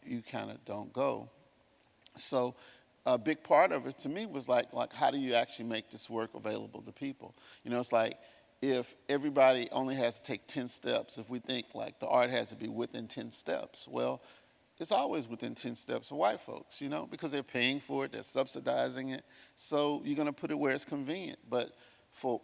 S3: you kind of don't go. So a big part of it to me was like how do you actually make this work available to people? It's like if everybody only has to take 10 steps, if we think like the art has to be within 10 steps, well, it's always within 10 steps of white folks, because they're paying for it, they're subsidizing it. So you're going to put it where it's convenient. But for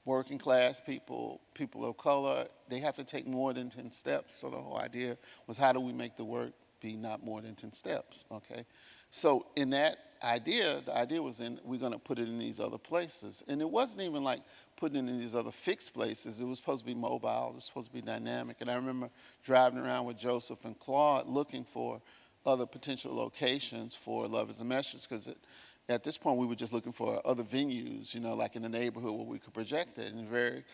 S3: working class people, people of color, they have to take more than 10 steps. So the whole idea was how do we make the work be not more than 10 steps, okay? So in that idea, the idea was we're going to put it in these other places. And it wasn't even like putting it in these other fixed places. It was supposed to be mobile. It was supposed to be dynamic. And I remember driving around with Joseph and Claude looking for other potential locations for Love is a Message, because at this point we were just looking for other venues, like in the neighborhood where we could project it. And very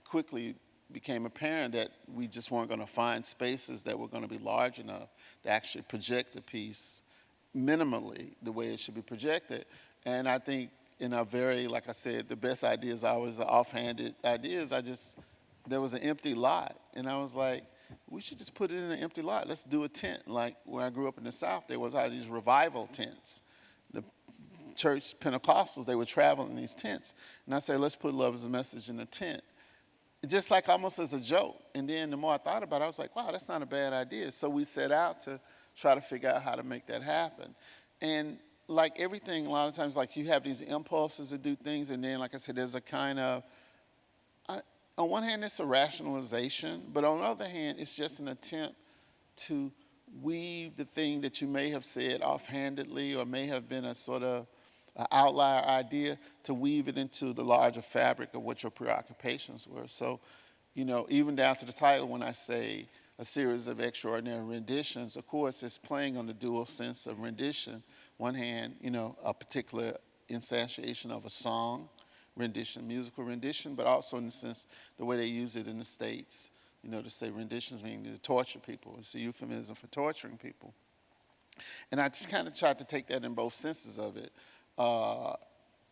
S3: quickly became apparent that we just weren't going to find spaces that were going to be large enough to actually project the piece minimally the way it should be projected. And I think in a very, like I said, the best ideas always are offhanded ideas. There was an empty lot. And I was like, we should just put it in an empty lot. Let's do a tent. Like when I grew up in the South, there was all these revival tents. The church Pentecostals, they would travel in these tents. And I said, let's put Love is a Message in a tent. Just like almost as a joke. And then the more I thought about it, I was like, wow, that's not a bad idea. So we set out to try to figure out how to make that happen. And like everything, a lot of times, like you have these impulses to do things, and then, like I said, there's a kind of, on one hand, it's a rationalization, but on the other hand, it's just an attempt to weave the thing that you may have said offhandedly or may have been a sort of an outlier idea, to weave it into the larger fabric of what your preoccupations were. So, even down to the title, when I say a series of extraordinary renditions, of course, it's playing on the dual sense of rendition. One hand, a particular instantiation of a song, rendition, musical rendition, but also in the sense, the way they use it in the States, to say renditions meaning to torture people. It's a euphemism for torturing people. And I just kind of tried to take that in both senses of it.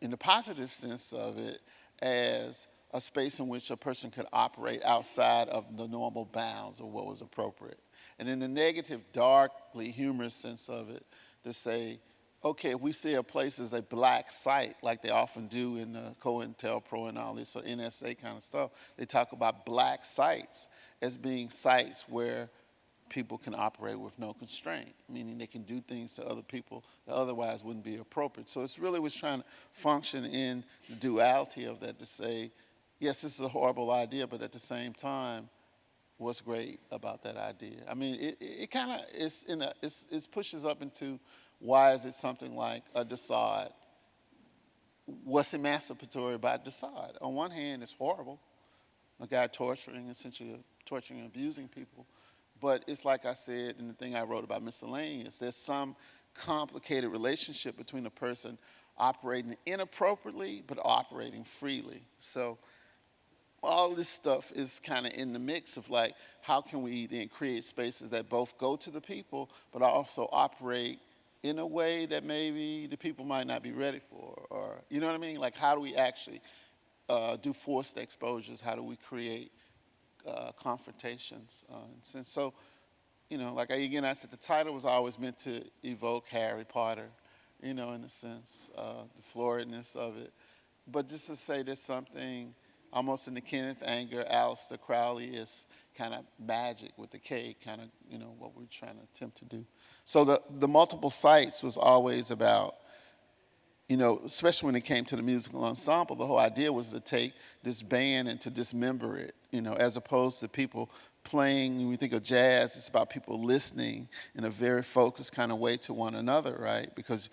S3: In the positive sense of it, as a space in which a person could operate outside of the normal bounds of what was appropriate. And in the negative, darkly humorous sense of it, to say, okay, if we see a place as a black site, like they often do in the COINTELPRO and all this, or NSA kind of stuff, they talk about black sites as being sites where people can operate with no constraint, meaning they can do things to other people that otherwise wouldn't be appropriate. So it's really was trying to function in the duality of that, to say, yes, this is a horrible idea, but at the same time, what's great about that idea? I mean, it kind of it pushes up into why is it something like a Desaad? What's emancipatory about Desaad? On one hand, it's horrible, a guy essentially torturing and abusing people. But it's like I said in the thing I wrote about miscellaneous, there's some complicated relationship between a person operating inappropriately but operating freely. So all this stuff is kind of in the mix of like, how can we then create spaces that both go to the people but also operate in a way that maybe the people might not be ready for, or you know what I mean? Like, how do we actually do forced exposures? How do we create confrontations? And so, like I said, the title was always meant to evoke Harry Potter, in a sense, the floridness of it. But just to say there's something almost in the Kenneth Anger, Aleister Crowley is kind of magic with the K, kind of, what we're trying to attempt to do. So the multiple sites was always about, especially when it came to the musical ensemble, the whole idea was to take this band and to dismember it, as opposed to people playing, when we think of jazz, it's about people listening in a very focused kind of way to one another, right? Because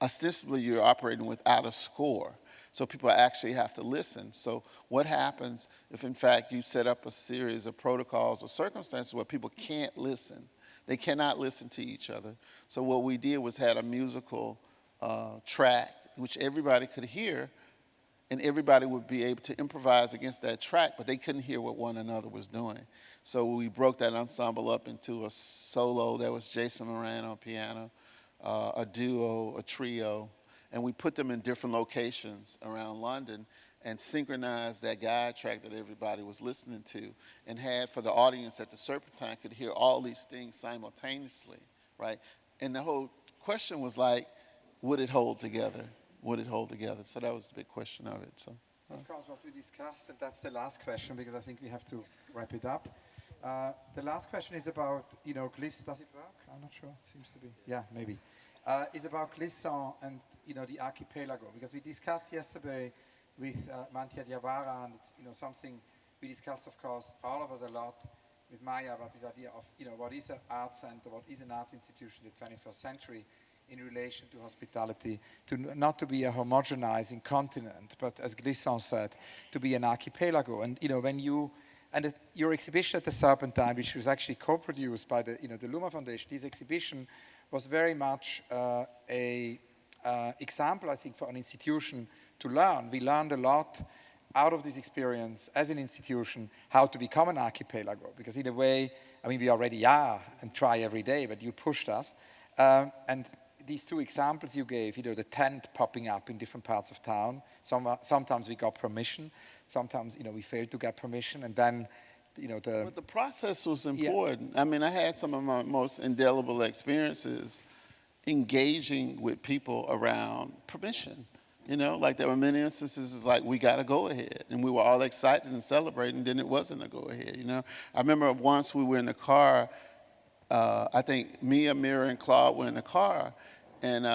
S3: ostensibly you're operating without a score. So people actually have to listen. So what happens if, in fact, you set up a series of protocols or circumstances where people can't listen? They cannot listen to each other. So what we did was had a musical track, which everybody could hear, and everybody would be able to improvise against that track, but they couldn't hear what one another was doing. So we broke that ensemble up into a solo. That was Jason Moran on piano, a duo, a trio, and we put them in different locations around London and synchronized that guide track that everybody was listening to, and had for the audience at the Serpentine could hear all these things simultaneously, right? And the whole question was like, would it hold together? Would it hold together? So that was the big question of it. So,
S2: of course, what we discussed, and that's the last question, because I think we have to wrap it up. The last question is about, Glissant. Does it work? I'm not sure. Seems to be. Yeah, maybe. It's about Glissant and, the archipelago, because we discussed yesterday with Mantia Diawara, and it's, something we discussed, of course, all of us a lot with Maya about this idea of, what is an art center, what is an art institution in the 21st century, in relation to hospitality, not to be a homogenizing continent, but as Glissant said, to be an archipelago. And your exhibition at the Serpentine, which was actually co-produced by the LUMA Foundation, this exhibition was very much a example, I think, for an institution to learn. We learned a lot out of this experience as an institution how to become an archipelago, because in a way, we already are and try every day, but you pushed us. And these two examples you gave, the tent popping up in different parts of town. Sometimes we got permission, sometimes we failed to get permission, and then
S3: But the process was important. Yeah. I had some of my most indelible experiences engaging with people around permission. Like there were many instances, it's like, we got to go ahead. And we were all excited and celebrating, then it wasn't a go ahead, I remember once we were in the car, I think Mia, Mira, and Claude were in the car, and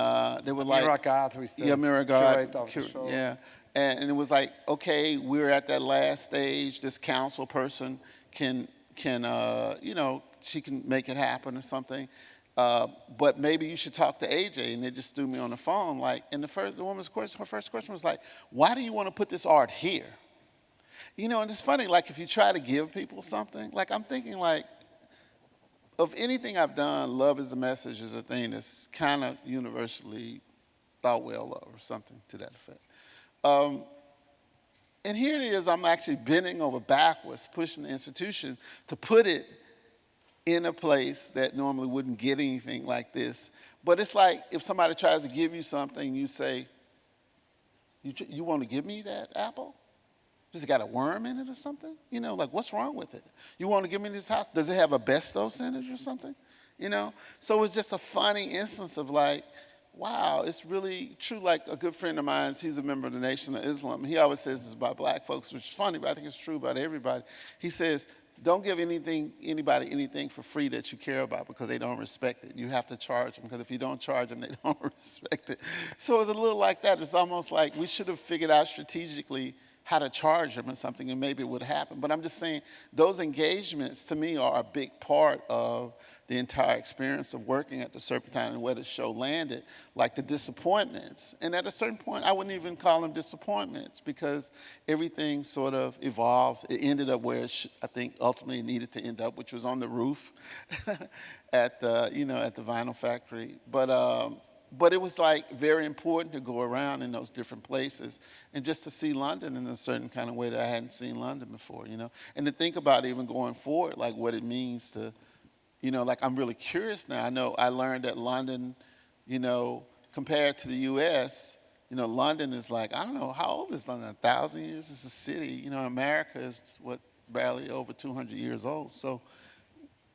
S3: they were like...
S2: Mira God, who is the
S3: curator
S2: of the show.
S3: Yeah, and it was like, okay, we're at that last stage, this council person can she can make it happen or something. But maybe you should talk to AJ, and they just threw me on the phone. And her first question was like, why do you want to put this art here? And it's funny, if you try to give people something, I'm thinking of anything I've done, love is a message is a thing that's kind of universally thought well of, or something to that effect. And here it is, I'm actually bending over backwards, pushing the institution to put it in a place that normally wouldn't get anything like this. But it's like if somebody tries to give you something, you say, you want to give me that apple? Does it got a worm in it or something? What's wrong with it? You want to give me this house? Does it have a asbestos in it or something? So it's just a funny instance of wow, it's really true. A good friend of mine, he's a member of the Nation of Islam. He always says this about black folks, which is funny, but I think it's true about everybody. He says, don't give anybody anything for free that you care about, because they don't respect it. You have to charge them, because if you don't charge them, they don't respect it. So it's a little like that. It's almost like we should have figured out strategically how to charge them or something, and maybe it would happen. But I'm just saying, those engagements to me are a big part of the entire experience of working at the Serpentine and where the show landed, like the disappointments. And at a certain point, I wouldn't even call them disappointments, because everything sort of evolves. It ended up where I think ultimately it needed to end up, which was on the roof at the vinyl factory. But it was very important to go around in those different places and just to see London in a certain kind of way that I hadn't seen London before, and to think about even going forward, what it means to, I'm really curious now. I know I learned that London, compared to the U.S., London is I don't know, how old is London? 1,000 years? It's a city. America is barely over 200 years old. So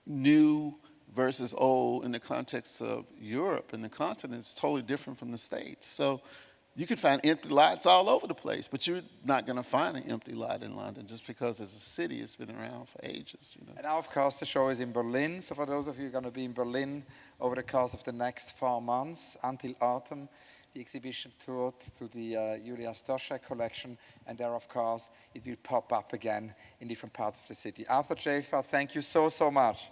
S3: new versus old in the context of Europe and the continent is totally different from the States. So you can find empty lots all over the place, but you're not going to find an empty lot in London just because as a city it's been around for ages.
S2: And now, of course, the show is in Berlin. So for those of you who are going to be in Berlin over the course of the next 4 months until autumn, the exhibition toured to the Julia Stoschek collection, and there, of course, it will pop up again in different parts of the city. Arthur Jafa, thank you so, so much.